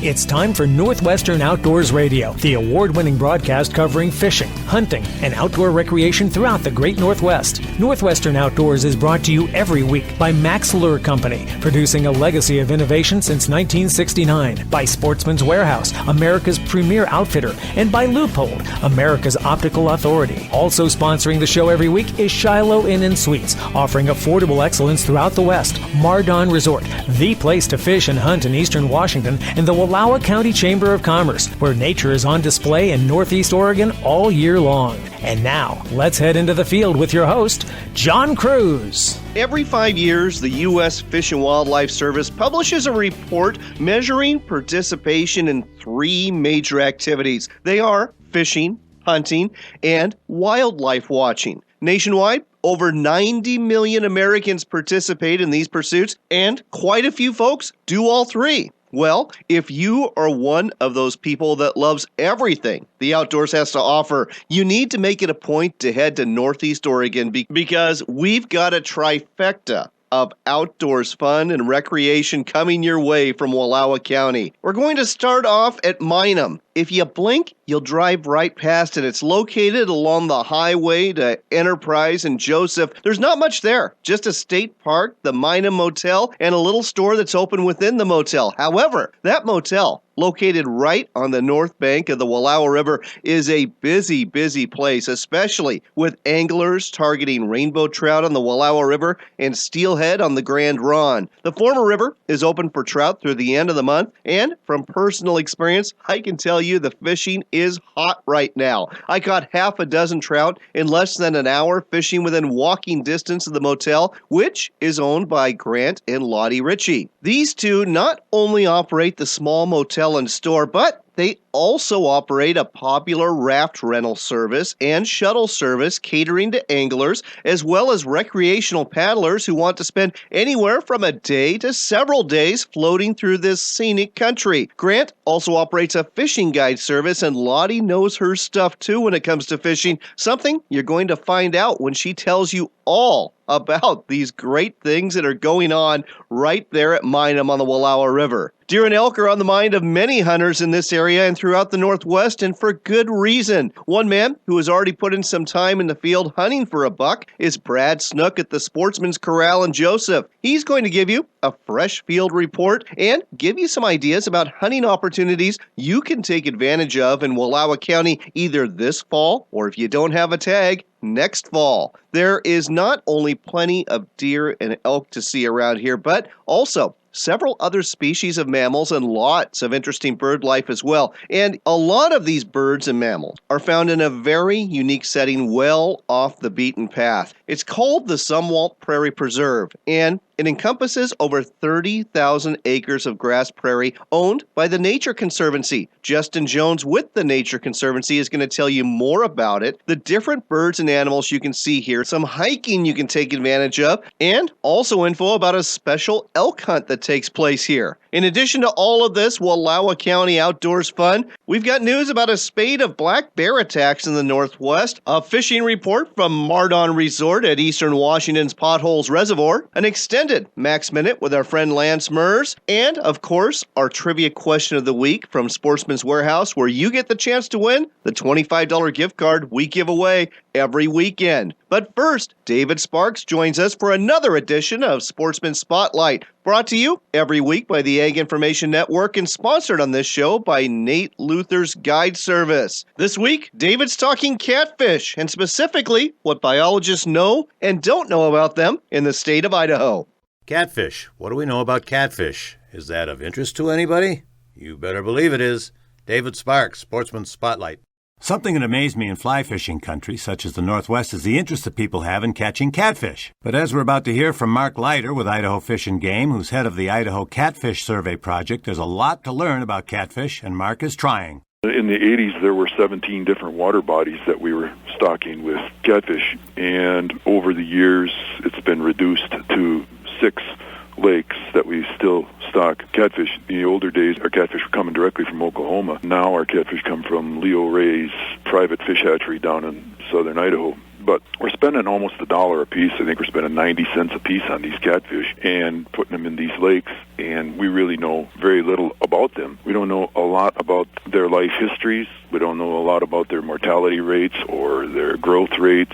It's time for Northwestern Outdoors Radio, the award-winning broadcast covering fishing, hunting, and outdoor recreation throughout the great Northwest. Northwestern Outdoors is brought to you every week by Max Lure Company, producing a legacy of innovation since 1969, by Sportsman's Warehouse, America's premier outfitter, and by Loophole, America's optical authority. Also sponsoring the show every week is Shiloh Inn & Suites, offering affordable excellence throughout the West. Mardon Resort, the place to fish and hunt in eastern Washington, and the Wallowa County Chamber of Commerce, where nature is on display in Northeast Oregon all year long. And now, let's head into the field with your host, John Cruz. Every 5 years, the U.S. Fish and Wildlife Service publishes a report measuring participation in 3 major activities. They are fishing, hunting, and wildlife watching. Nationwide, over 90 million Americans participate in these pursuits, and quite a few folks do all 3. Well, if you are one of those people that loves everything the outdoors has to offer, you need to make it a point to head to Northeast Oregon because we've got a trifecta of outdoors fun and recreation coming your way from Wallowa County. We're going to start off at Minam. If you blink, you'll drive right past it. It's located along the highway to Enterprise and Joseph. There's not much there, just a state park, the Minam Motel, and a little store that's open within the motel. However, that motel, located right on the north bank of the Wallowa River, is a busy, busy place, especially with anglers targeting rainbow trout on the Wallowa River and steelhead on the Grand Ronde. The former river is open for trout through the end of the month, and from personal experience, I can tell you the fishing is hot right now. I caught half a dozen trout in less than an hour fishing within walking distance of the motel, which is owned by Grant and Lottie Ritchie. These two not only operate the small motel and store, but they also operate a popular raft rental service and shuttle service catering to anglers, as well as recreational paddlers who want to spend anywhere from a day to several days floating through this scenic country. Grant also operates a fishing guide service, and Lottie knows her stuff too when it comes to fishing, something you're going to find out when she tells you all about these great things that are going on right there at Minam on the Wallowa River. Deer and elk are on the mind of many hunters in this area and throughout the Northwest, and for good reason. One man who has already put in some time in the field hunting for a buck is Brad Snook at the Sportsman's Corral in Joseph. He's going to give you a fresh field report and give you some ideas about hunting opportunities you can take advantage of in Wallowa County either this fall, or if you don't have a tag, next fall. There is not only plenty of deer and elk to see around here, but also several other species of mammals and lots of interesting bird life as well. And a lot of these birds and mammals are found in a very unique setting well off the beaten path. It's called the Zumwalt Prairie Preserve, and it encompasses over 30,000 acres of grass prairie owned by the Nature Conservancy. Justin Jones with the Nature Conservancy is going to tell you more about it, the different birds and animals you can see here, some hiking you can take advantage of, and also info about a special elk hunt that takes place here. In addition to all of this Wallowa County outdoors fun, we've got news about a spate of black bear attacks in the Northwest, a fishing report from Mardon Resort at Eastern Washington's Potholes Reservoir, an extended Max Minute with our friend Lance Mers, and, of course, our trivia question of the week from Sportsman's Warehouse, where you get the chance to win the $25 gift card we give away every weekend. But first, David Sparks joins us for another edition of Sportsman Spotlight, brought to you every week by the Ag Information Network and sponsored on this show by Nate Luther's Guide Service. This week, David's talking catfish, and specifically what biologists know and don't know about them in the state of Idaho. Catfish. What do we know about catfish? Is that of interest to anybody? You better believe it is. David Sparks, Sportsman Spotlight. Something that amazed me in fly fishing country, such as the Northwest, is the interest that people have in catching catfish. But as we're about to hear from Mark Leiter with Idaho Fish and Game, who's head of the Idaho Catfish Survey Project, there's a lot to learn about catfish, and Mark is trying. In the 80s, there were 17 different water bodies that we were stocking with catfish, and over the years, it's been reduced to 6 lakes that we still stock catfish. In the older days, our catfish were coming directly from Oklahoma. Now our catfish come from Leo Ray's private fish hatchery down in southern Idaho. But we're spending almost $1 a piece. I think we're spending 90 cents a piece on these catfish and putting them in these lakes. and we really know very little about them. We don't know a lot about their life histories. We don't know a lot about their mortality rates or their growth rates,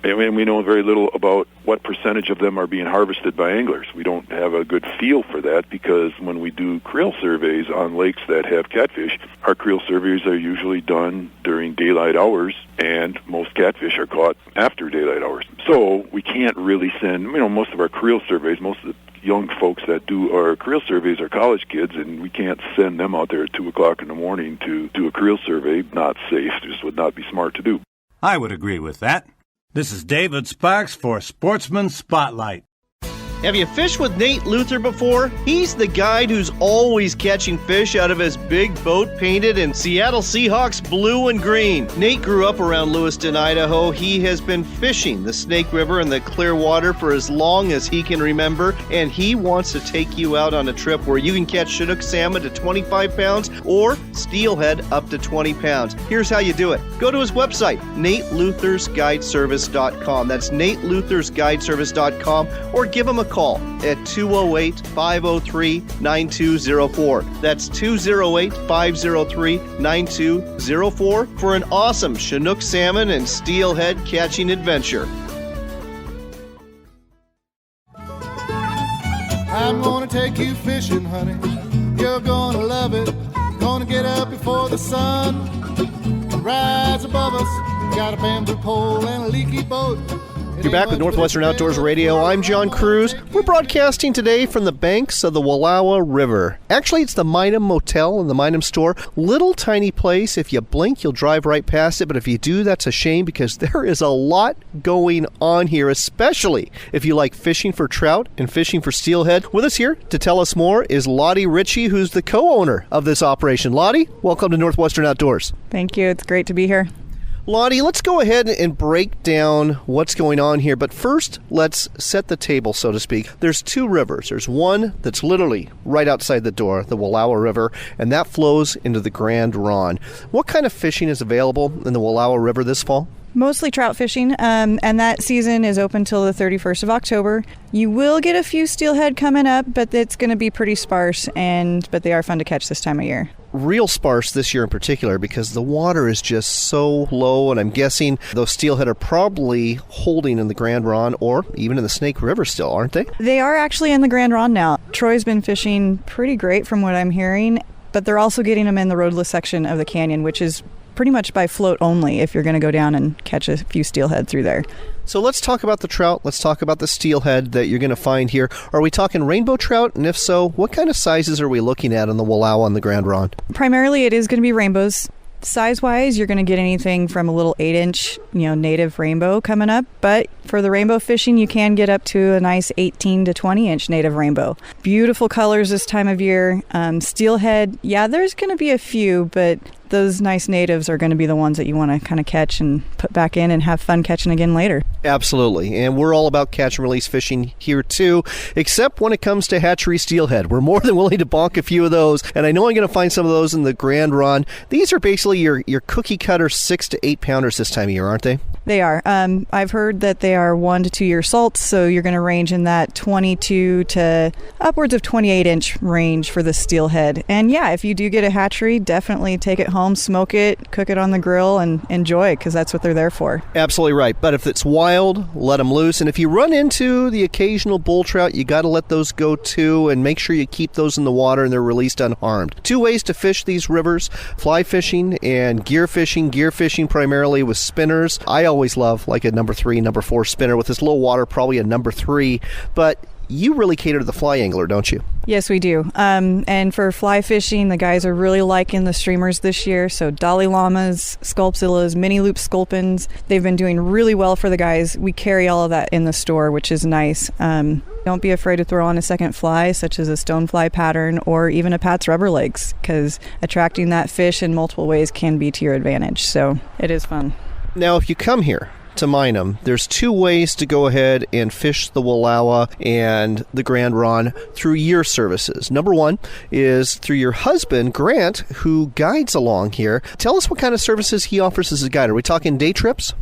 and we know very little about what percentage of them are being harvested by anglers. We don't have a good feel for that because when we do creel surveys on lakes that have catfish, our creel surveys are usually done during daylight hours, and most catfish are caught after daylight hours. So we can't really send, most of our creel surveys, most of the young folks that do our creel surveys are college kids, and we can't send them out there at 2 o'clock in the morning to do a creel survey. Not safe. Just would not be smart to do. I would agree with that. This is David Sparks for Sportsman Spotlight. Have you fished with Nate Luther before? He's the guide who's always catching fish out of his big boat painted in Seattle Seahawks blue and green. Nate grew up around Lewiston, Idaho. He has been fishing the Snake River and the Clearwater for as long as he can remember, and he wants to take you out on a trip where you can catch Chinook salmon to 25 pounds or steelhead up to 20 pounds. Here's how you do it. Go to his website, NateLuthersGuideservice.com. That's NateLuthersGuideservice.com, or give him a call at 208-503-9204. That's 208-503-9204 for an awesome Chinook salmon and steelhead catching adventure. I'm gonna take you fishing, honey. You're gonna love it. Gonna get up before the sun rise above us. Got a bamboo pole and a leaky boat. You're back with Northwestern Outdoors Radio. I'm John Cruz. We're broadcasting today from the banks of the Wallowa River. Actually, it's the Minam Motel and the Minam Store. Little tiny place. If you blink, you'll drive right past it. But if you do, that's a shame because there is a lot going on here, especially if you like fishing for trout and fishing for steelhead. With us here to tell us more is Lottie Ritchie, who's the co-owner of this operation. Lottie, welcome to Northwestern Outdoors. Thank you. It's great to be here. Lottie, let's go ahead and break down what's going on here. But first, let's set the table, so to speak. There's two rivers. There's one that's literally right outside the door, the Wallowa River, and that flows into the Grand Ronde. What kind of fishing is available in the Wallowa River this fall? Mostly trout fishing, and that season is open till the 31st of October. You will get a few steelhead coming up, but it's going to be pretty sparse, but they are fun to catch this time of year. Real sparse this year in particular because the water is just so low, and I'm guessing those steelhead are probably holding in the Grand Ronde or even in the Snake River still, aren't they? They are actually in the Grand Ronde now. Troy's been fishing pretty great from what I'm hearing, but they're also getting them in the roadless section of the canyon, which is pretty much by float only if you're going to go down and catch a few steelhead through there. So let's talk about the trout. Let's talk about the steelhead that you're going to find here. Are we talking rainbow trout? And if so, what kind of sizes are we looking at on the Wallowa and the Grand Ronde? Primarily, it is going to be rainbows. Size-wise, you're going to get anything from a little 8-inch, native rainbow coming up. But for the rainbow fishing, you can get up to a nice 18 to 20-inch native rainbow. Beautiful colors this time of year. Steelhead, there's going to be a few, but those nice natives are going to be the ones that you want to kind of catch and put back in and have fun catching again later. Absolutely. And we're all about catch and release fishing here too, except when it comes to hatchery steelhead. We're more than willing to bonk a few of those, and I know I'm going to find some of those in the Grand Ronde. These are basically your cookie cutter 6 to 8 pounders this time of year, aren't they? They are. I've heard that they are 1 to 2 year salts, so you're going to range in that 22 to upwards of 28-inch range for the steelhead. And if you do get a hatchery, definitely take it home, smoke it, cook it on the grill, and enjoy it because that's what they're there for. Absolutely right. But if it's wild, let them loose. And if you run into the occasional bull trout, you got to let those go too, and make sure you keep those in the water and they're released unharmed. 2 ways to fish these rivers: fly fishing and gear fishing. Gear fishing primarily with spinners. I always love like a number 3, number 4 spinner. With this low water, probably a number 3. But you really cater to the fly angler, don't you? Yes, we do. And for fly fishing, the guys are really liking the streamers this year. So Dolly Llamas, Sculpzillas, Mini Loop Sculpins, they've been doing really well for the guys. We carry all of that in the store, which is nice. Don't be afraid to throw on a second fly, such as a stonefly pattern or even a Pat's rubber legs, because attracting that fish in multiple ways can be to your advantage. So it is fun. Now, if you come here to Minam, there's 2 ways to go ahead and fish the Wallowa and the Grand Ronde through your services. Number 1 is through your husband, Grant, who guides along here. Tell us what kind of services he offers as a guide. Are we talking day trips?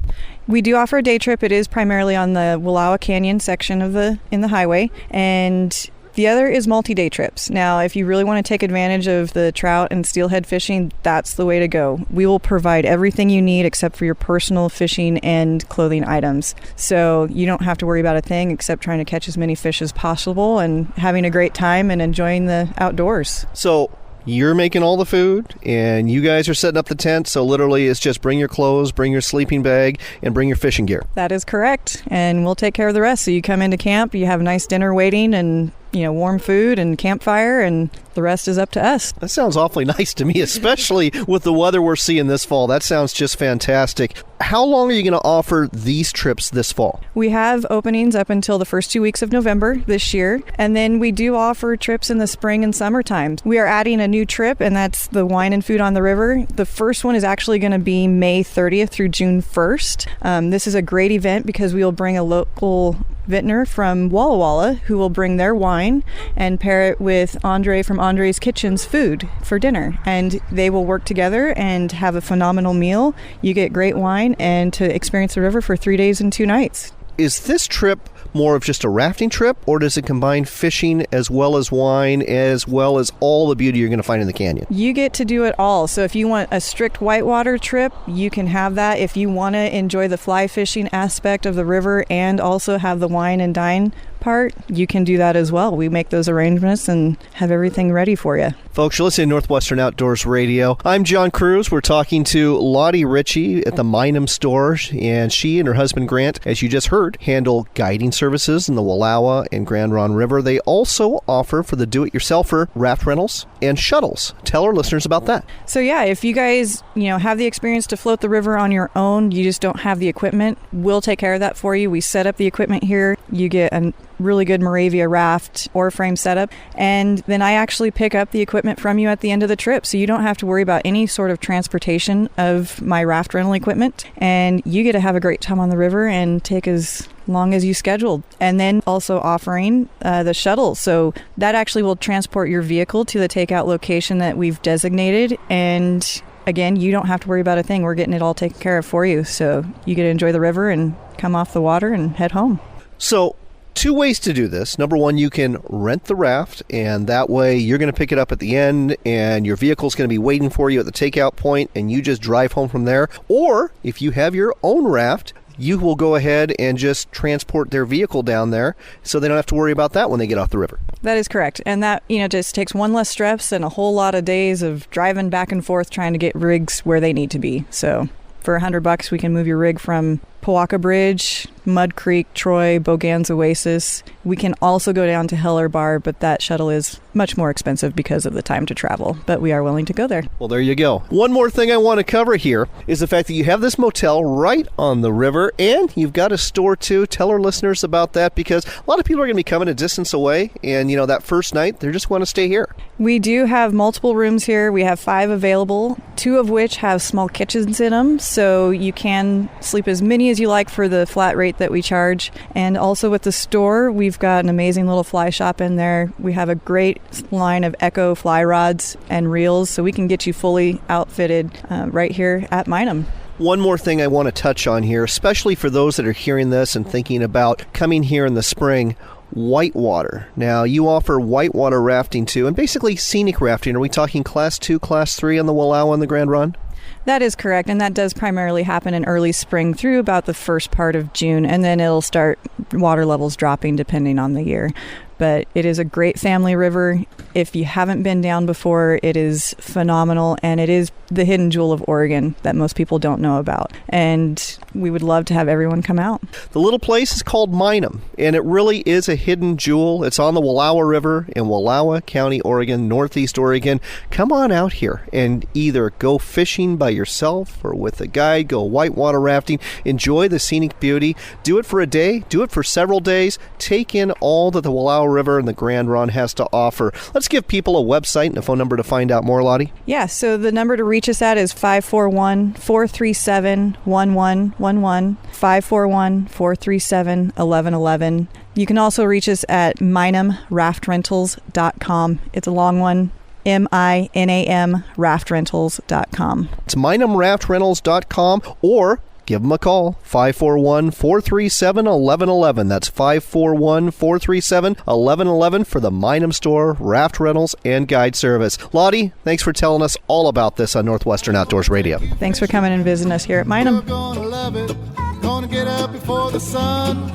We do offer a day trip. It is primarily on the Wallowa Canyon section in the highway, and The other is multi-day trips. Now, if you really want to take advantage of the trout and steelhead fishing, that's the way to go. We will provide everything you need except for your personal fishing and clothing items. So you don't have to worry about a thing except trying to catch as many fish as possible and having a great time and enjoying the outdoors. So you're making all the food, and you guys are setting up the tent, so literally it's just bring your clothes, bring your sleeping bag, and bring your fishing gear. That is correct, and we'll take care of the rest. So you come into camp, you have a nice dinner waiting, and warm food and campfire, and the rest is up to us. That sounds awfully nice to me, especially with the weather we're seeing this fall. That sounds just fantastic. How long are you going to offer these trips this fall? We have openings up until the first 2 weeks of November this year, and then we do offer trips in the spring and summertime. We are adding a new trip, and that's the Wine and Food on the River. The first one is actually going to be May 30th through June 1st. This is a great event because we will bring a local vintner from Walla Walla who will bring their wine and pair it with Andre from Andre's Kitchen's food for dinner, and they will work together and have a phenomenal meal. You get great wine and to experience the river for 3 days and 2 nights. Is this trip more of just a rafting trip, or does it combine fishing as well as wine, as well as all the beauty you're going to find in the canyon? You get to do it all. So if you want a strict whitewater trip, you can have that. If you want to enjoy the fly fishing aspect of the river and also have the wine and dine part, you can do that as well. We make those arrangements and have everything ready for you. Folks, you're listening to Northwestern Outdoors Radio. I'm John Cruz. We're talking to Lottie Ritchie at the Minam store, and she and her husband Grant, as you just heard, handle guiding services in the Wallowa and Grand Ronde River. They also offer for the do-it-yourselfer raft rentals and shuttles. Tell our listeners about that. So yeah, if you guys, have the experience to float the river on your own, you just don't have the equipment, we'll take care of that for you. We set up the equipment here. You get a really good Moravia raft or frame setup, and then I actually pick up the equipment from you at the end of the trip, so you don't have to worry about any sort of transportation of my raft rental equipment, and you get to have a great time on the river and take as long as you scheduled. And then also offering the shuttle, so that actually will transport your vehicle to the takeout location that we've designated, and again, you don't have to worry about a thing. We're getting it all taken care of for you, so you get to enjoy the river and come off the water and head home. So 2 ways to do this. Number one, you can rent the raft, and that way you're going to pick it up at the end, and your vehicle's going to be waiting for you at the takeout point, and you just drive home from there. Or if you have your own raft, you will go ahead and just transport their vehicle down there, so they don't have to worry about that when they get off the river. That is correct. And that, just takes one less stress and a whole lot of days of driving back and forth trying to get rigs where they need to be. So for $100, we can move your rig from Powaka Bridge, Mud Creek, Troy, Bogan's Oasis. We can also go down to Heller Bar, but that shuttle is much more expensive because of the time to travel, but we are willing to go there. Well, there you go. One more thing I want to cover here is the fact that you have this motel right on the river, and you've got a store too. Tell our listeners about that, because a lot of people are going to be coming a distance away, and that first night, they just want to stay here. We do have multiple rooms here. We have 5 available, 2 of which have small kitchens in them, so you can sleep as many as you like for the flat rate that we charge. And also with the store, we've got an amazing little fly shop in there. We have a great line of Echo fly rods and reels, so we can get you fully outfitted right here at Minam. One more thing I want to touch on here, especially for those that are hearing this and thinking about coming here in the spring, whitewater. Now, you offer whitewater rafting too, and basically scenic rafting. Are we talking Class 2, Class 3 on the Wallowa and the Grand Ronde? That is correct, and that does primarily happen in early spring through about the first part of June, and then it'll start water levels dropping depending on the year. But it is a great family river. If you haven't been down before, it is phenomenal, and it is the hidden jewel of Oregon that most people don't know about. And we would love to have everyone come out. The little place is called Minam, and it really is a hidden jewel. It's on the Wallowa River in Wallowa County, Oregon, Northeast Oregon. Come on out here and either go fishing by yourself or with a guide, go whitewater rafting, enjoy the scenic beauty. Do it for a day, do it for several days. Take in all that the Wallowa River and the Grand Ronde has to offer. Let's give people a website and a phone number to find out more, Lottie. Yeah, so the number to reach us at is 541-437-1111, 541-437-1111. You can also reach us at minamraftrentals.com. It's a long one. MINAM raftrentals.com. It's minamraftrentals.com, or give them a call, 541-437-1111. That's 541-437-1111 for the Minum Store, raft rentals, and guide service. Lottie, thanks for telling us all about this on Northwestern Outdoors Radio. Thanks for coming and visiting us here at Minum. You're gonna love it. Gonna get up before the sun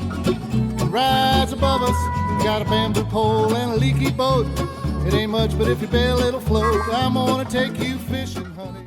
rise above us. Got a bamboo pole and a leaky boat. It ain't much, but if you bail, it'll float. I'm gonna take you fishing, honey.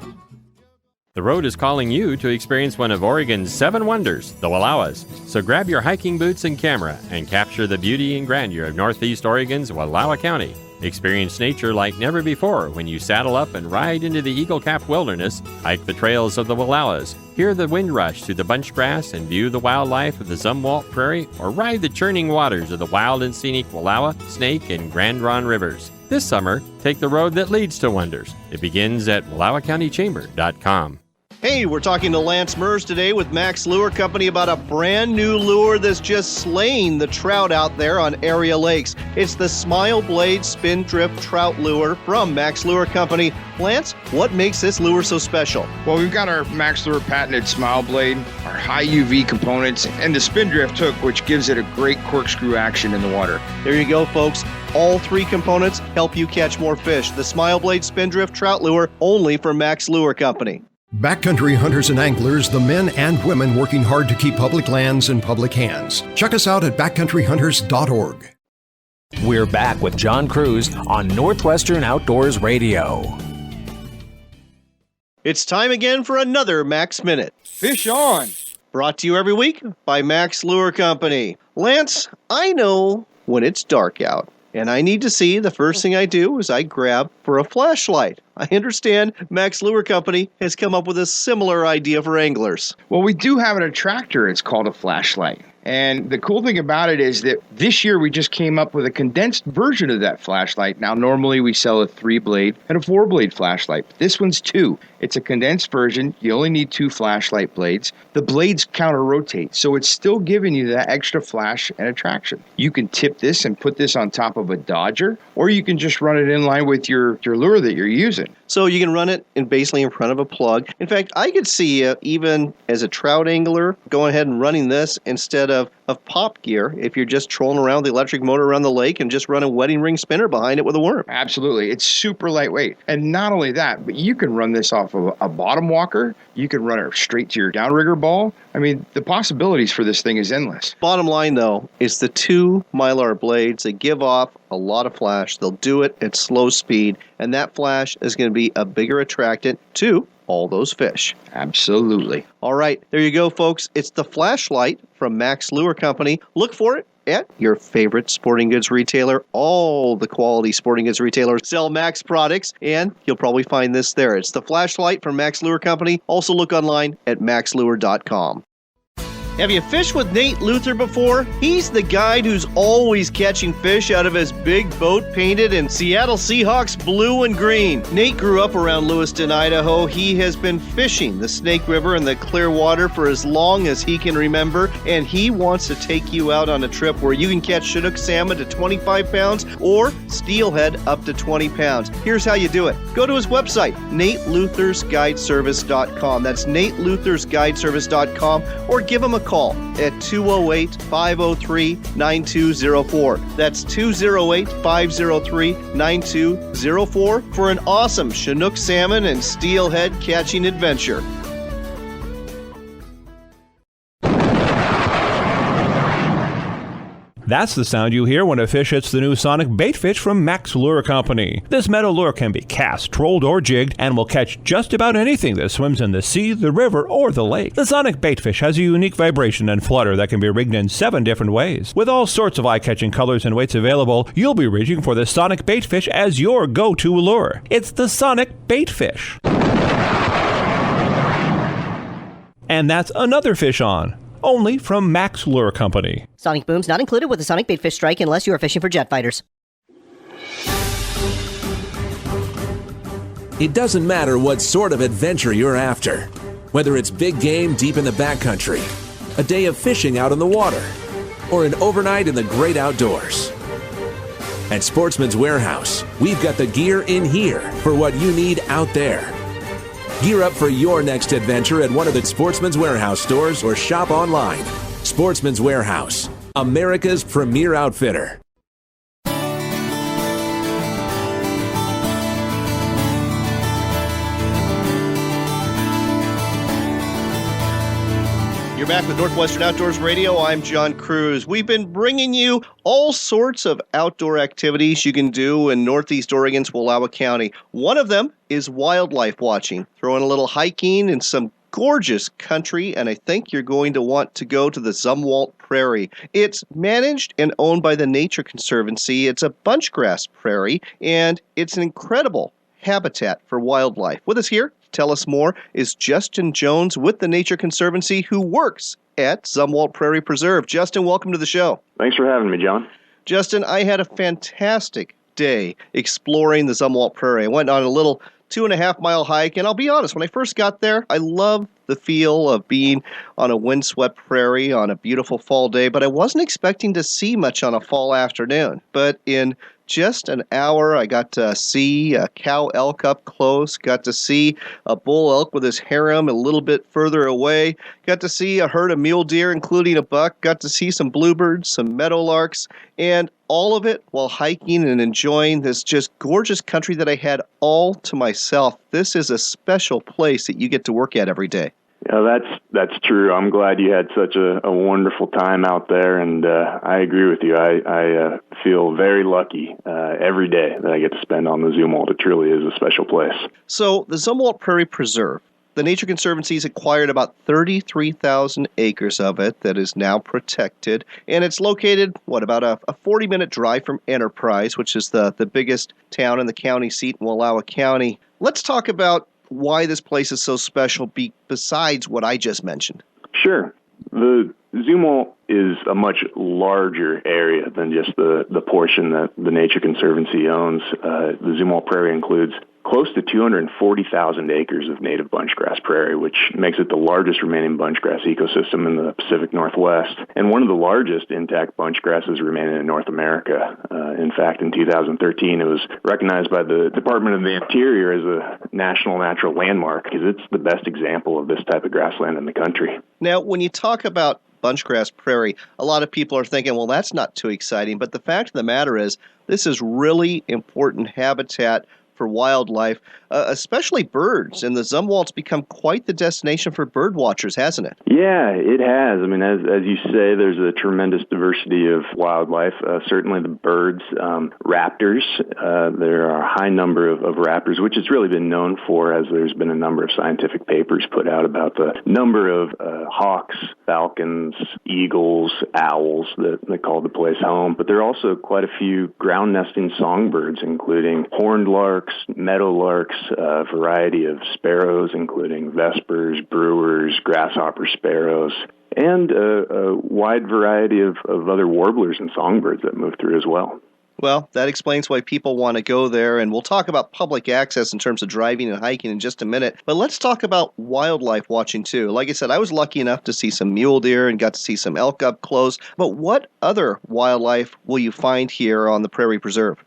The road is calling you to experience one of Oregon's 7 wonders, the Wallowas. So grab your hiking boots and camera and capture the beauty and grandeur of Northeast Oregon's Wallowa County. Experience nature like never before when you saddle up and ride into the eagle-capped wilderness, hike the trails of the Wallowas, hear the wind rush through the bunch grass and view the wildlife of the Zumwalt Prairie, or ride the churning waters of the wild and scenic Wallowa, Snake, and Grand Ronde rivers. This summer, take the road that leads to wonders. It begins at WallowaCountyChamber.com. Hey, we're talking to Lance Mers today with Max Lure Company about a brand new lure that's just slaying the trout out there on area lakes. It's the Smile Blade Spin Drift Trout Lure from Max Lure Company. Lance, what makes this lure so special? Well, we've got our Max Lure patented Smile Blade, our high UV components, and the Spin Drift hook, which gives it a great corkscrew action in the water. There you go, folks. All 3 components help you catch more fish. The Smile Blade Spin Drift Trout Lure, only from Max Lure Company. Backcountry hunters and anglers, the men and women working hard to keep public lands in public hands. Check us out at backcountryhunters.org. We're back with John Cruz on Northwestern Outdoors Radio. It's time again for another Max Minute. Fish on! Brought to you every week by Max Lure Company. Lance, I know when it's dark out and I need to see, the first thing I do is I grab for a flashlight. I understand Max Lure Company has come up with a similar idea for anglers. Well, we do have an attractor. It's called a flashlight. And the cool thing about it is that this year we just came up with a condensed version of that flashlight. Now, normally we sell a 3-blade and a 4-blade flashlight. But this one's 2. It's a condensed version. You only need 2 flashlight blades. The blades counter-rotate, so it's still giving you that extra flash and attraction. You can tip this and put this on top of a Dodger, or you can just run it in line with your lure that you're using. So you can run it basically in front of a plug. In fact, I could see you, even as a trout angler, going ahead and running this instead of pop gear if you're just trolling around the electric motor around the lake and just run a wedding ring spinner behind it with a worm. Absolutely. It's super lightweight. And not only that, but you can run this off of a bottom walker. You can run it straight to your downrigger ball. I mean, the possibilities for this thing is endless. Bottom line, though, is the 2 Mylar blades. They give off a lot of flash. They'll do it at slow speed, and that flash is going to be a bigger attractant to all those fish. Absolutely. All right, there you go, folks. It's the flashlight from Max Lure Company. Look for it at your favorite sporting goods retailer. All the quality sporting goods retailers sell Max products, and you'll probably find this there. It's the flashlight from Max Lure Company. Also look online at maxlure.com. Have you fished with Nate Luther before? He's the guide who's always catching fish out of his big boat painted in Seattle Seahawks blue and green. Nate grew up around Lewiston, Idaho. He has been fishing the Snake River and the Clearwater for as long as he can remember, and he wants to take you out on a trip where you can catch Chinook salmon to 25 pounds or steelhead up to 20 pounds. Here's how you do it. Go to his website, NateLuthersGuideservice.com. That's NateLuthersGuideservice.com, or give him a call at 208-503-9204. That's 208-503-9204 for an awesome Chinook salmon and steelhead catching adventure. That's the sound you hear when a fish hits the new Sonic bait fish from Max Lure Company. This metal lure can be cast, trolled, or jigged and will catch just about anything that swims in the sea, the river, or the lake. The Sonic bait fish has a unique vibration and flutter that can be rigged in 7 different ways. With all sorts of eye-catching colors and weights available, you'll be reaching for the Sonic bait fish as your go-to lure. It's the Sonic bait fish. And that's another fish on. Only from Max Lure Company. Sonic Boom's not included with the Sonic Baitfish Strike unless you are fishing for jet fighters. It doesn't matter what sort of adventure you're after. Whether it's big game deep in the backcountry, a day of fishing out on the water, or an overnight in the great outdoors. At Sportsman's Warehouse, we've got the gear in here for what you need out there. Gear up for your next adventure at one of the Sportsman's Warehouse stores or shop online. Sportsman's Warehouse, America's premier outfitter. You're back with Northwestern Outdoors Radio. I'm John Cruz. We've been bringing you all sorts of outdoor activities you can do in Northeast Oregon's Wallowa County. One of them is wildlife watching. Throw in a little hiking and some gorgeous country, and I think you're going to want to go to the Zumwalt Prairie. It's managed and owned by the Nature Conservancy. It's a bunchgrass prairie, and it's an incredible habitat for wildlife. With us here to tell us more is Justin Jones with the Nature Conservancy, who works at Zumwalt Prairie Preserve. Justin, welcome to the show. Thanks for having me, John. Justin, I had a fantastic day exploring the Zumwalt Prairie. I went on a little 2.5-mile hike, and I'll be honest, when I first got there, I loved the feel of being on a windswept prairie on a beautiful fall day, but I wasn't expecting to see much on a fall afternoon. But in just an hour, I got to see a cow elk up close, got to see a bull elk with his harem a little bit further away, got to see a herd of mule deer, including a buck, got to see some bluebirds, some meadowlarks, and all of it while hiking and enjoying this just gorgeous country that I had all to myself. This is a special place that you get to work at every day. Yeah, that's true. I'm glad you had such a wonderful time out there, and I agree with you. I feel very lucky every day that I get to spend on the Zumwalt. It truly is a special place. So the Zumwalt Prairie Preserve, the Nature Conservancy's acquired about 33,000 acres of it that is now protected, and it's located, about a 40-minute drive from Enterprise, which is the biggest town in the county seat in Wallowa County. Let's talk about why this place is so special besides what I just mentioned. Sure. The Zumwalt is a much larger area than just the portion that the Nature Conservancy owns. The Zumwalt Prairie includes close to 240,000 acres of native bunchgrass prairie, which makes it the largest remaining bunchgrass ecosystem in the Pacific Northwest, and one of the largest intact bunchgrasses remaining in North America. In fact, in 2013, it was recognized by the Department of the Interior as a national natural landmark because it's the best example of this type of grassland in the country. Now, when you talk about bunchgrass prairie, a lot of people are thinking, well, that's not too exciting, but the fact of the matter is this is really important habitat for wildlife, especially birds. And the Zumwalt's become quite the destination for bird watchers, hasn't it? Yeah, it has. I mean, as you say, there's a tremendous diversity of wildlife. Certainly the birds, raptors. There are a high number of raptors, which it's really been known for, as there's been a number of scientific papers put out about the number of hawks, falcons, eagles, owls that call the place home. But there are also quite a few ground nesting songbirds, including horned larks, meadowlarks, a variety of sparrows, including vespers, brewers, grasshopper sparrows, and a wide variety of other warblers and songbirds that move through as well. Well, that explains why people want to go there, and we'll talk about public access in terms of driving and hiking in just a minute. But let's talk about wildlife watching, too. Like I said, I was lucky enough to see some mule deer and got to see some elk up close. But what other wildlife will you find here on the Prairie Preserve?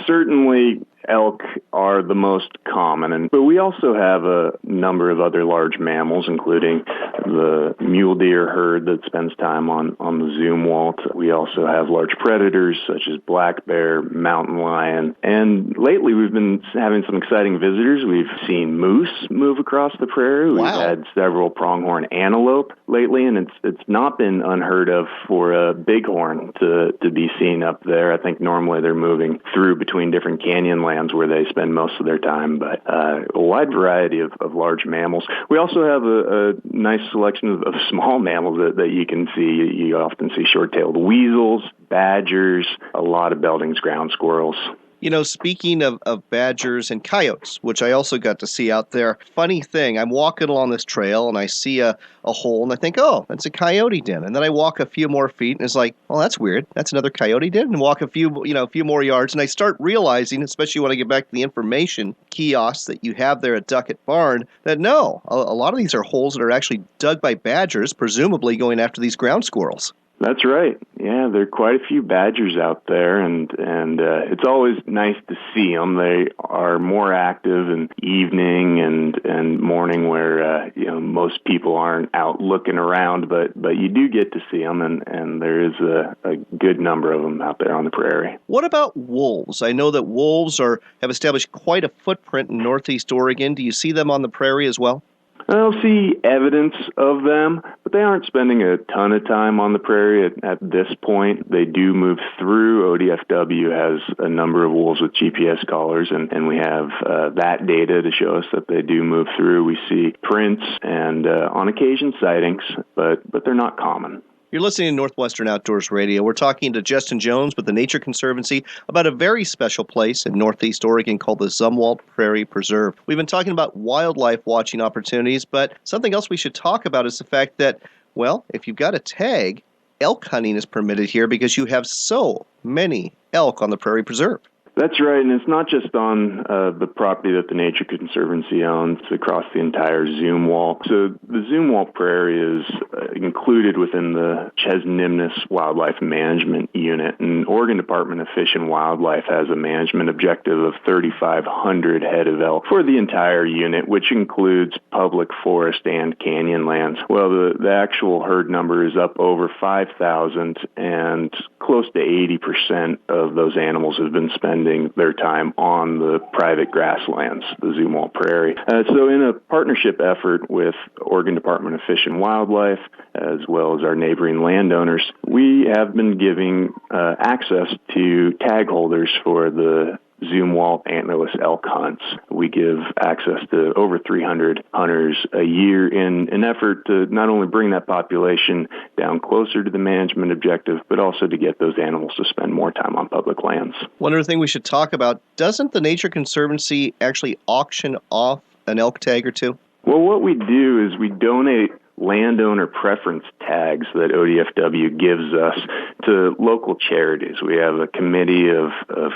Certainly, elk are the most common, but we also have a number of other large mammals, including the mule deer herd that spends time on the Zumwalt. We also have large predators such as black bear, mountain lion, and lately we've been having some exciting visitors. We've seen moose move across the prairie. We've had several pronghorn antelope lately, and it's not been unheard of for a bighorn to be seen up there. I think normally they're moving through between different canyon lands where they spend most of their time, but a wide variety of large mammals. We also have a nice selection of small mammals that you can see. You often see short-tailed weasels, badgers, a lot of Belding's ground squirrels. You know, speaking of badgers and coyotes, which I also got to see out there, funny thing, I'm walking along this trail and I see a hole and I think, oh, that's a coyote den. And then I walk a few more feet and it's like, oh, that's weird. That's another coyote den. And walk a few more yards and I start realizing, especially when I get back to the information kiosks that you have there at Duckett Barn, that no, a lot of these are holes that are actually dug by badgers, presumably going after these ground squirrels. That's right. Yeah, there are quite a few badgers out there, and it's always nice to see them. They are more active in evening and morning, where most people aren't out looking around, but you do get to see them, and there is a good number of them out there on the prairie. What about wolves? I know that wolves have established quite a footprint in Northeast Oregon. Do you see them on the prairie as well? I don't see evidence of them, but they aren't spending a ton of time on the prairie at this point. They do move through. ODFW has a number of wolves with GPS collars, and we have that data to show us that they do move through. We see prints and on occasion sightings, but they're not common. You're listening to Northwestern Outdoors Radio. We're talking to Justin Jones with the Nature Conservancy about a very special place in Northeast Oregon called the Zumwalt Prairie Preserve. We've been talking about wildlife watching opportunities, but something else we should talk about is the fact that, well, if you've got a tag, elk hunting is permitted here because you have so many elk on the Prairie Preserve. That's right, and it's not just on the property that the Nature Conservancy owns across the entire Zumwalt. So the Zumwalt Prairie is included within the Chesnimnus Wildlife Management Unit, and Oregon Department of Fish and Wildlife has a management objective of 3,500 head of elk for the entire unit, which includes public forest and canyon lands. Well, the actual herd number is up over 5,000, and close to 80% of those animals have been spending their time on the private grasslands, the Zumwalt Prairie. So in a partnership effort with Oregon Department of Fish and Wildlife, as well as our neighboring landowners, we have been giving access to tag holders for the Zumwalt antlerless elk hunts. We give access to over 300 hunters a year in an effort to not only bring that population down closer to the management objective, but also to get those animals to spend more time on public lands. One other thing we should talk about, doesn't the Nature Conservancy actually auction off an elk tag or two? Well, what we do is we donate landowner preference tags that ODFW gives us to local charities. We have a committee of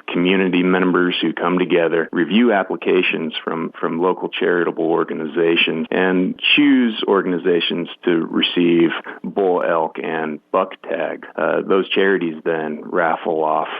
community members who come together, review applications from local charitable organizations, and choose organizations to receive bull elk and buck tag. Those charities then raffle off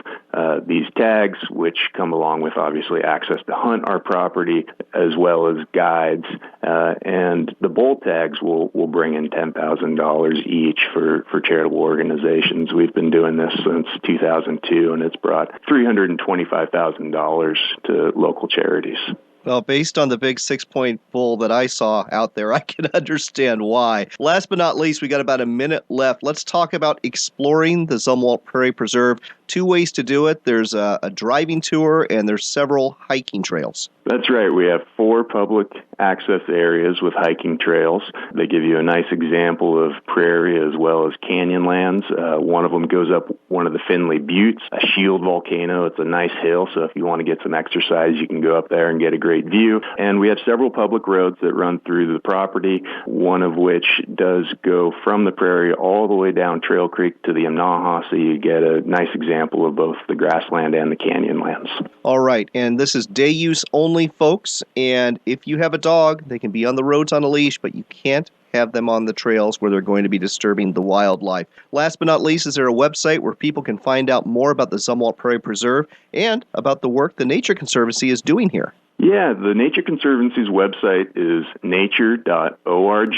these tags, which come along with obviously access to hunt our property as well as guides, and the bull tags will bring in $10,000 each for charitable organizations. We've been doing this since 2002, and it's brought $325,000 to local charities. Well, based on the big 6-point bull that I saw out there, I can understand why. Last but not least, we got about a minute left. Let's talk about exploring the Zumwalt Prairie Preserve. 2 ways to do it. There's a driving tour, and there's several hiking trails. That's right. We have 4 public access areas with hiking trails. They give you a nice example of prairie as well as canyon lands. One of them goes up one of the Finley Buttes, a shield volcano. It's a nice hill, so if you want to get some exercise, you can go up there and get a great view. And we have several public roads that run through the property, one of which does go from the prairie all the way down Trail Creek to the Imnaha, so you get a nice example of both the grassland and the canyon lands. All right, and this is day use only, folks, and if you have a dog, they can be on the roads on a leash, but you can't have them on the trails where they're going to be disturbing the wildlife. Last but not least, is there a website where people can find out more about the Zumwalt Prairie Preserve and about the work the Nature Conservancy is doing here? Yeah, the Nature Conservancy's website is nature.org,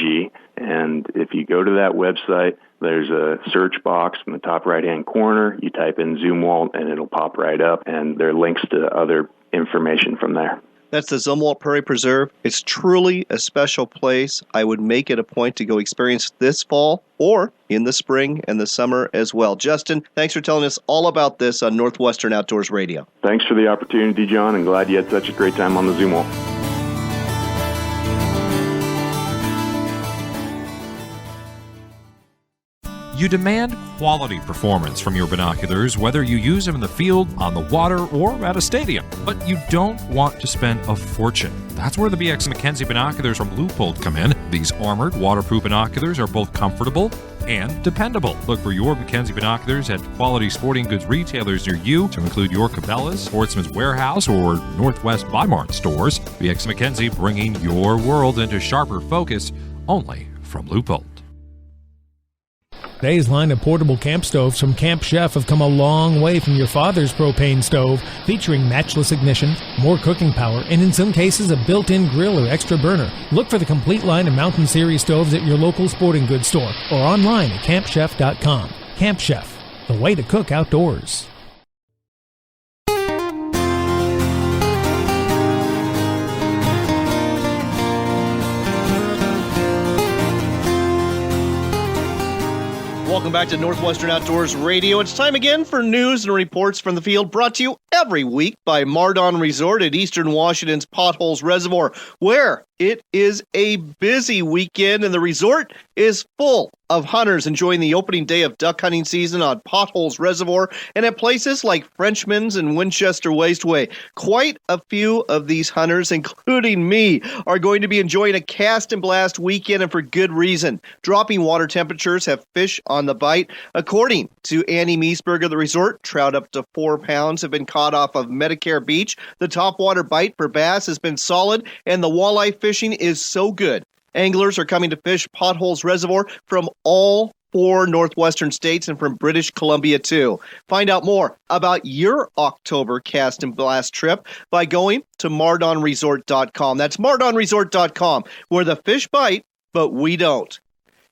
and if you go to that website, there's a search box in the top right-hand corner. You type in Zumwalt, and it'll pop right up, and there are links to other information from there. That's the Zumwalt Prairie Preserve. It's truly a special place. I would make it a point to go experience this fall or in the spring and the summer as well. Justin, thanks for telling us all about this on Northwestern Outdoors Radio. Thanks for the opportunity, John, and glad you had such a great time on the Zumwalt. You demand quality performance from your binoculars, whether you use them in the field, on the water, or at a stadium. But you don't want to spend a fortune. That's where the BX Mackenzie binoculars from Leupold come in. These armored, waterproof binoculars are both comfortable and dependable. Look for your Mackenzie binoculars at quality sporting goods retailers near you, to include your Cabela's, Sportsman's Warehouse, or Northwest Weimar stores. BX Mackenzie, bringing your world into sharper focus, only from Leupold. Today's line of portable camp stoves from Camp Chef have come a long way from your father's propane stove, featuring matchless ignition, more cooking power, and in some cases a built-in grill or extra burner. Look for the complete line of Mountain Series stoves at your local sporting goods store or online at campchef.com. Camp Chef, the way to cook outdoors. Welcome back to Northwestern Outdoors Radio. It's time again for news and reports from the field, brought to you every week by Mardon Resort at Eastern Washington's Potholes Reservoir, where it is a busy weekend and the resort is full of hunters enjoying the opening day of duck hunting season on Potholes Reservoir and at places like Frenchman's and Winchester Wasteway. Quite a few of these hunters, including me, are going to be enjoying a cast and blast weekend, and for good reason. Dropping water temperatures have fish on the bite. According to Annie Meesberg of the resort, trout up to 4 pounds have been caught off of Medicare Beach. The topwater bite for bass has been solid, and the walleye fishing is so good. Anglers are coming to fish Potholes Reservoir from all 4 Northwestern states and from British Columbia, too. Find out more about your October cast and blast trip by going to mardonresort.com. That's mardonresort.com, where the fish bite, but we don't.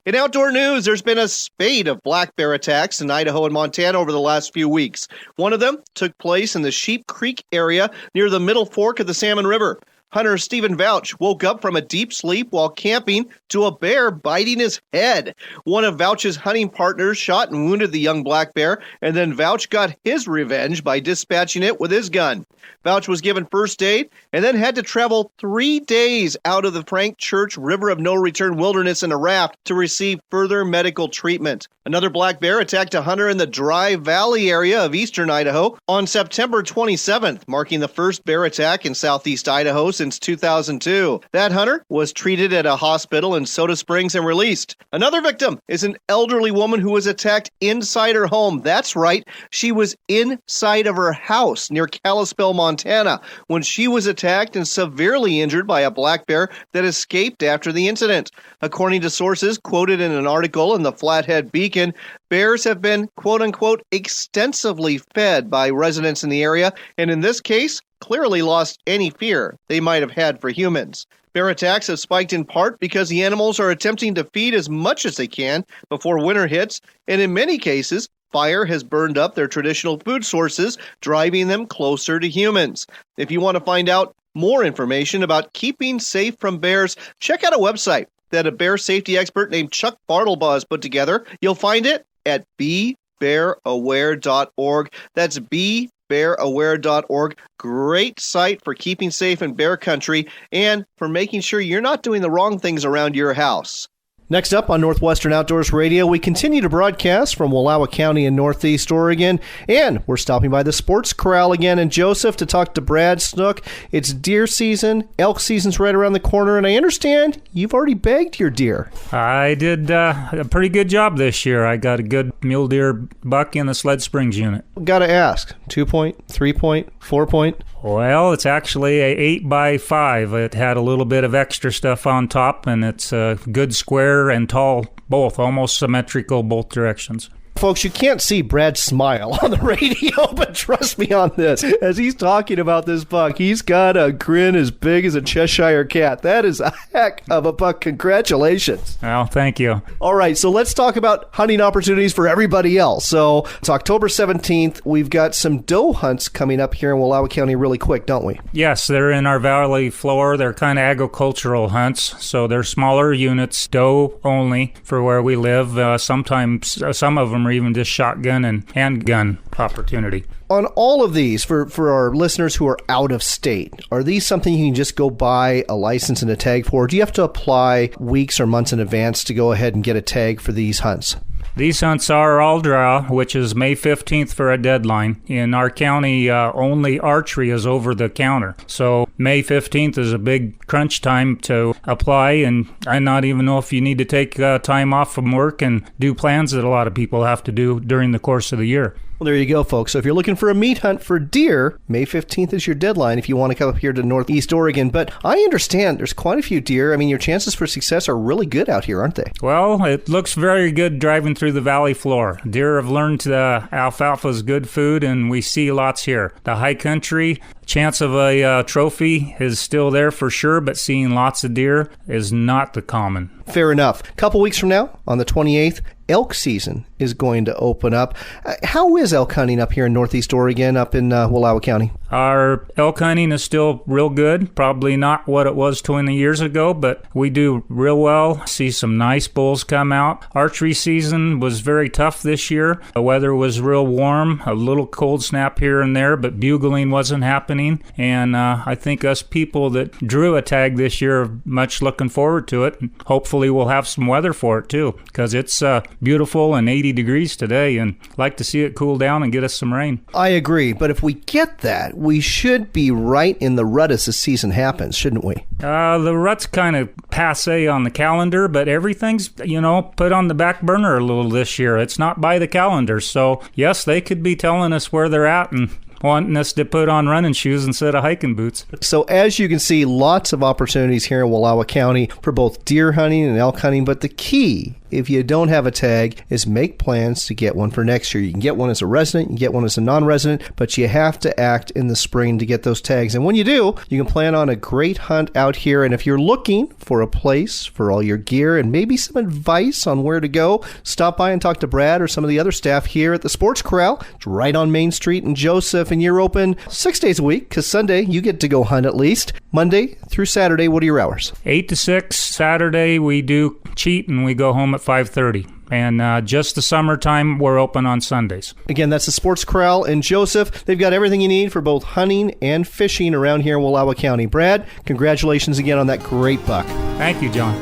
In outdoor news, there's been a spate of black bear attacks in Idaho and Montana over the last few weeks. One of them took place in the Sheep Creek area near the Middle Fork of the Salmon River. Hunter Stephen Vouch woke up from a deep sleep while camping to a bear biting his head. One of Vouch's hunting partners shot and wounded the young black bear, and then Vouch got his revenge by dispatching it with his gun. Vouch was given first aid and then had to travel 3 days out of the Frank Church River of No Return Wilderness in a raft to receive further medical treatment. Another black bear attacked a hunter in the Dry Valley area of eastern Idaho on September 27th, marking the first bear attack in southeast Idaho since 2002. That hunter was treated at a hospital in Soda Springs and released. Another victim is an elderly woman who was attacked inside her home. That's right, she was inside of her house near Kalispell, Montana, when she was attacked and severely injured by a black bear that escaped after the incident. According to sources quoted in an article in the Flathead Beacon, bears have been, quote-unquote, extensively fed by residents in the area, and in this case, clearly lost any fear they might have had for humans. Bear attacks have spiked in part because the animals are attempting to feed as much as they can before winter hits, and in many cases, fire has burned up their traditional food sources, driving them closer to humans. If you want to find out more information about keeping safe from bears, check out a website that a bear safety expert named Chuck Bartlebaugh has put together. You'll find it at bebearaware.org. That's bebearaware.org. Great site for keeping safe in bear country and for making sure you're not doing the wrong things around your house. Next up on Northwestern Outdoors Radio, we continue to broadcast from Wallowa County in Northeast Oregon, and we're stopping by the Sports Corral again in Joseph to talk to Brad Snook. It's deer season, elk season's right around the corner, and I understand you've already bagged your deer. I did a pretty good job this year. I got a good mule deer buck in the Sled Springs unit. Gotta ask, 2-point, 3-point, 4-point? Well, it's actually a 8x5. It had a little bit of extra stuff on top, and it's a good square and tall, both, almost symmetrical both directions. Folks, you can't see Brad smile on the radio, but trust me on this. As he's talking about this buck, he's got a grin as big as a Cheshire cat. That is a heck of a buck. Congratulations. Well, thank you. All right, so let's talk about hunting opportunities for everybody else. So it's October 17th. We've got some doe hunts coming up here in Wallowa County really quick, don't we? Yes, they're in our valley floor. They're kind of agricultural hunts, so they're smaller units, doe only for where we live. Sometimes some of them are even just shotgun and handgun opportunity. On all of these, for our listeners who are out of state, are these something you can just go buy a license and a tag for? Or do you have to apply weeks or months in advance to go ahead and get a tag for these hunts? These hunts are all draw, which is May 15th for a deadline. In our county, only archery is over the counter. So May 15th is a big crunch time to apply, and I not even know if you need to take time off from work and do plans that a lot of people have to do during the course of the year. Well, there you go, folks. So if you're looking for a meat hunt for deer, May 15th is your deadline if you want to come up here to Northeast Oregon. But I understand there's quite a few deer. I mean, your chances for success are really good out here, aren't they? Well, it looks very good driving through the valley floor. Deer have learned alfalfa is good food, and we see lots here. The high country, chance of a trophy is still there for sure, but seeing lots of deer is not the common. Fair enough. A couple weeks from now, on the 28th, elk season is going to open up. How is elk hunting up here in Northeast Oregon, up in Wallowa County? Our elk hunting is still real good. Probably not what it was 20 years ago, but we do real well. See some nice bulls come out. Archery season was very tough this year. The weather was real warm, a little cold snap here and there, but bugling wasn't happening. And I think us people that drew a tag this year are much looking forward to it. Hopefully we'll have some weather for it too, because it's beautiful and 80 degrees today, and like to see it cool down and get us some rain. I agree, but if we get that, we should be right in the rut as the season happens, shouldn't we? The rut's kind of passé on the calendar, but everything's, put on the back burner a little this year. It's not by the calendar, so yes, they could be telling us where they're at and wanting us to put on running shoes instead of hiking boots. So as you can see, lots of opportunities here in Wallowa County for both deer hunting and elk hunting, but the key, if you don't have a tag, is make plans to get one for next year. You can get one as a resident, you can get one as a non-resident, but you have to act in the spring to get those tags. And when you do, you can plan on a great hunt out here. And if you're looking for a place for all your gear and maybe some advice on where to go, stop by and talk to Brad or some of the other staff here at the Sports Corral. It's right on Main Street in Joseph, and you're open 6 days a week, because Sunday you get to go hunt at least. Monday through Saturday, what are your hours? 8 to 6. Saturday we do cheat and we go home at 5:30. And just the summertime, we're open on Sundays. Again, that's the Sports Corral in Joseph. They've got everything you need for both hunting and fishing around here in Wallowa County. Brad, congratulations again on that great buck. Thank you, John.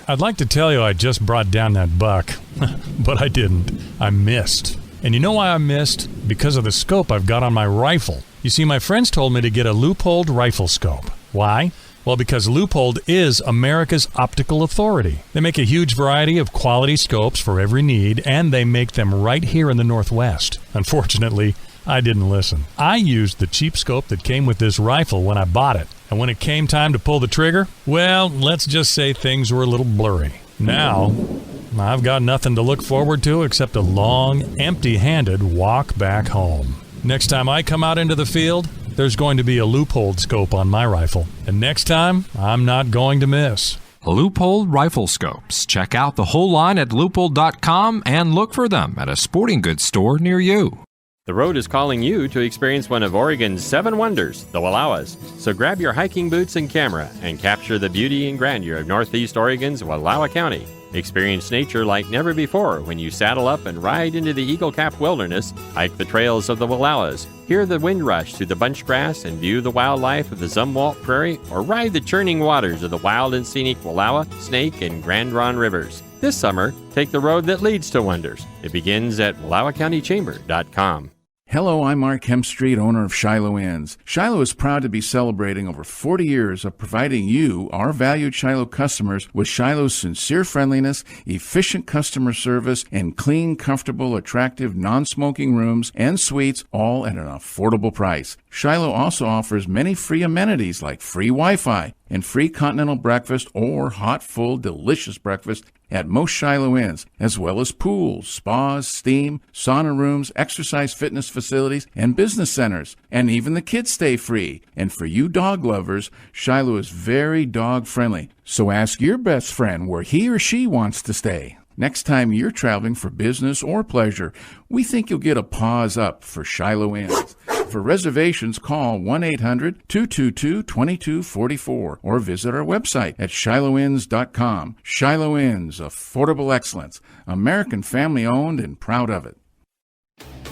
I'd like to tell you I just brought down that buck, but I didn't. I missed. And you know why I missed? Because of the scope I've got on my rifle. You see, my friends told me to get a Leupold rifle scope. Why? Well, because Leupold is America's optical authority. They make a huge variety of quality scopes for every need, and they make them right here in the Northwest. Unfortunately, I didn't listen. I used the cheap scope that came with this rifle when I bought it. And when it came time to pull the trigger, well, let's just say things were a little blurry. Now, I've got nothing to look forward to except a long, empty-handed walk back home. Next time I come out into the field, there's going to be a Leupold scope on my rifle. And next time, I'm not going to miss. Leupold rifle scopes. Check out the whole line at leupold.com and look for them at a sporting goods store near you. The road is calling you to experience one of Oregon's 7 wonders, the Wallowas. So grab your hiking boots and camera and capture the beauty and grandeur of Northeast Oregon's Wallowa County. Experience nature like never before when you saddle up and ride into the eagle-capped wilderness, hike the trails of the Wallowas, hear the wind rush through the bunch grass and view the wildlife of the Zumwalt Prairie, or ride the churning waters of the wild and scenic Wallowa, Snake, and Grand Ronde rivers. This summer, take the road that leads to wonders. It begins at WallowaCountyChamber.com. Hello, I'm Mark Hempstreet, owner of Shiloh Inns. Shiloh is proud to be celebrating over 40 years of providing you, our valued Shiloh customers, with Shiloh's sincere friendliness, efficient customer service, and clean, comfortable, attractive, non-smoking rooms and suites, all at an affordable price. Shiloh also offers many free amenities like free Wi-Fi and free continental breakfast or hot, full, delicious breakfast at most Shiloh Inns, as well as pools, spas, steam, sauna rooms, exercise fitness facilities, and business centers. And even the kids stay free. And for you dog lovers, Shiloh is very dog friendly. So ask your best friend where he or she wants to stay. Next time you're traveling for business or pleasure, we think you'll get a pause up for Shiloh Inns. For reservations, call 1-800-222-2244 or visit our website at shilohins.com. Shiloh Inns, affordable excellence. American family owned and proud of it.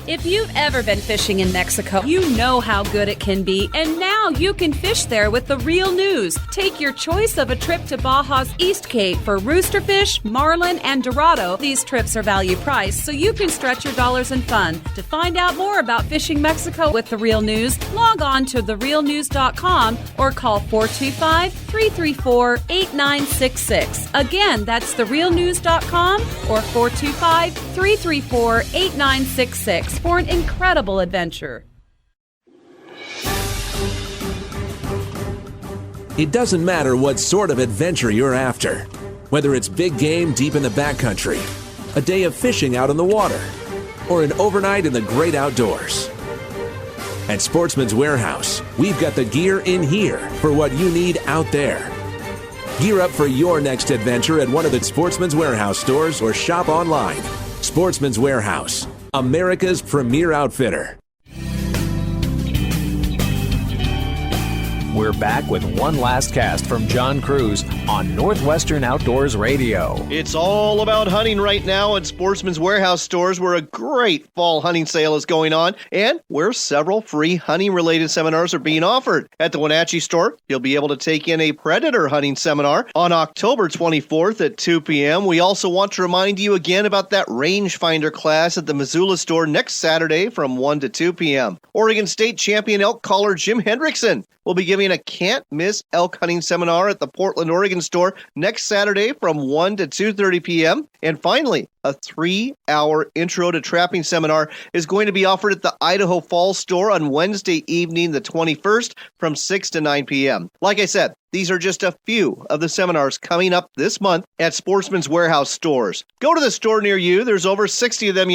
If you've ever been fishing in Mexico, you know how good it can be, and now you can fish there with the Real News. Take your choice of a trip to Baja's East Cape for roosterfish, marlin, and dorado. These trips are value priced, so you can stretch your dollars in fun. To find out more about fishing Mexico with the Real News, log on to therealnews.com or call 425-334-8966. Again, that's therealnews.com or 425-334-8966 for an incredible adventure. It doesn't matter what sort of adventure you're after. Whether it's big game deep in the backcountry, a day of fishing out on the water, or an overnight in the great outdoors. At Sportsman's Warehouse, we've got the gear in here for what you need out there. Gear up for your next adventure at one of the Sportsman's Warehouse stores or shop online. Sportsman's Warehouse, America's premier outfitter. We're back with one last cast from John Cruz on Northwestern Outdoors Radio. It's all about hunting right now at Sportsman's Warehouse stores, where a great fall hunting sale is going on and where several free hunting-related seminars are being offered. At the Wenatchee store, you'll be able to take in a predator hunting seminar on October 24th at 2 p.m. We also want to remind you again about that rangefinder class at the Missoula store next Saturday from 1 to 2 p.m. Oregon State champion elk caller Jim Hendrickson will be giving a can't-miss elk hunting seminar at the Portland, Oregon store next Saturday from 1 to 2:30 p.m. And finally, a 3-hour intro to trapping seminar is going to be offered at the Idaho Falls store on Wednesday evening, the 21st, from 6 to 9 p.m. Like I said, these are just a few of the seminars coming up this month at Sportsman's Warehouse stores. Go to the store near you, there's over 60 of them,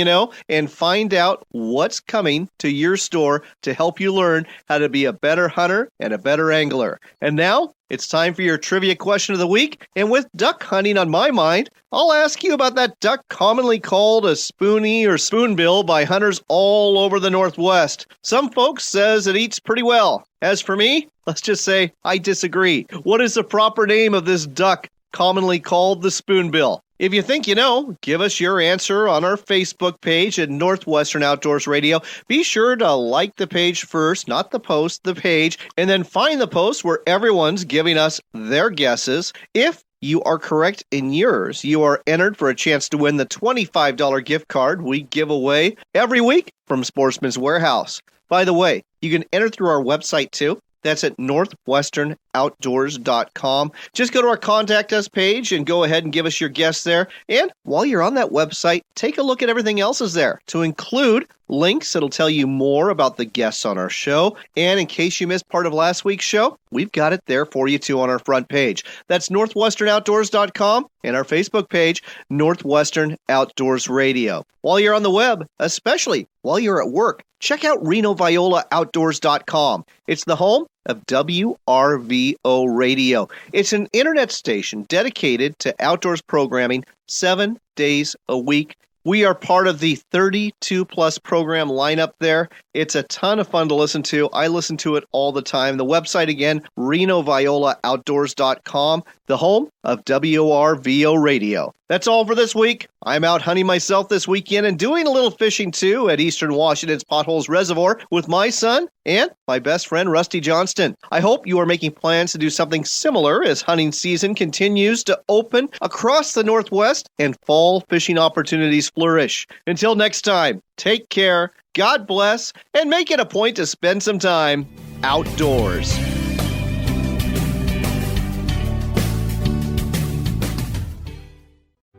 and find out what's coming to your store to help you learn how to be a better hunter and a better angler. And now, it's time for your trivia question of the week, and with duck hunting on my mind, I'll ask you about that duck commonly called a spoonie or spoonbill by hunters all over the Northwest. Some folks says it eats pretty well. As for me, let's just say I disagree. What is the proper name of this duck commonly called the spoonbill? If you think you know, give us your answer on our Facebook page at Northwestern Outdoors Radio. Be sure to like the page first, not the post, the page, and then find the post where everyone's giving us their guesses. If you are correct in yours, you are entered for a chance to win the $25 gift card we give away every week from Sportsman's Warehouse. By the way, you can enter through our website too. That's at northwesternoutdoors.com. Just go to our Contact Us page and go ahead and give us your guess there. And while you're on that website, take a look at everything else is there, to include links that'll tell you more about the guests on our show. And in case you missed part of last week's show, we've got it there for you too on our front page. That's northwesternoutdoors.com and our Facebook page, Northwestern Outdoors Radio. While you're on the web, especially while you're at work, check out RenoViolaOutdoors.com. It's the home of WRVO Radio. It's an internet station dedicated to outdoors programming 7 days a week. We are part of the 32-plus program lineup there. It's a ton of fun to listen to. I listen to it all the time. The website, again, RenoViolaOutdoors.com, the home of WRVO Radio. That's all for this week. I'm out hunting myself this weekend and doing a little fishing, too, at Eastern Washington's Potholes Reservoir with my son and my best friend, Rusty Johnston. I hope you are making plans to do something similar as hunting season continues to open across the Northwest and fall fishing opportunities flourish. Until next time, take care, God bless, and make it a point to spend some time outdoors.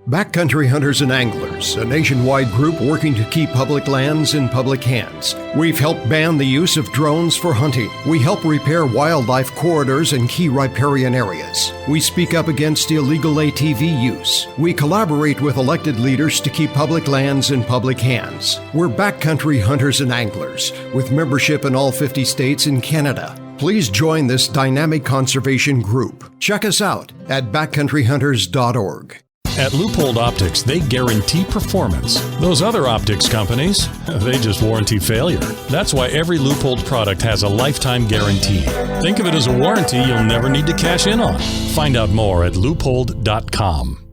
Backcountry Hunters and Anglers, a nationwide group working to keep public lands in public hands. We've helped ban the use of drones for hunting. We help repair wildlife corridors in key riparian areas. We speak up against illegal ATV use. We collaborate with elected leaders to keep public lands in public hands. We're Backcountry Hunters and Anglers, with membership in all 50 states and Canada. Please join this dynamic conservation group. Check us out at backcountryhunters.org. At Leupold Optics, they guarantee performance. Those other optics companies, they just warranty failure. That's why every Leupold product has a lifetime guarantee. Think of it as a warranty you'll never need to cash in on. Find out more at leupold.com.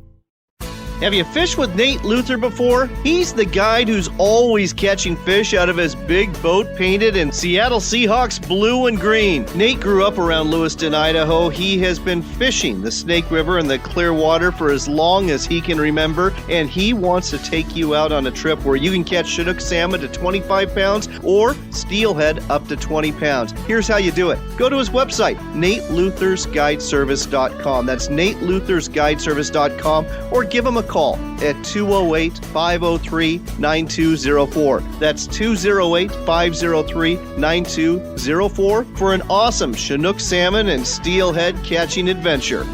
Have you fished with Nate Luther before? He's the guide who's always catching fish out of his big boat painted in Seattle Seahawks blue and green. Nate grew up around Lewiston, Idaho. He has been fishing the Snake River and the Clearwater for as long as he can remember, and he wants to take you out on a trip where you can catch Chinook salmon to 25 pounds or steelhead up to 20 pounds. Here's how you do it. Go to his website, NateLuthersGuideservice.com. That's NateLuthersGuideservice.com, or give him a call at 208-503-9204. That's 208-503-9204 for an awesome Chinook salmon and steelhead catching adventure.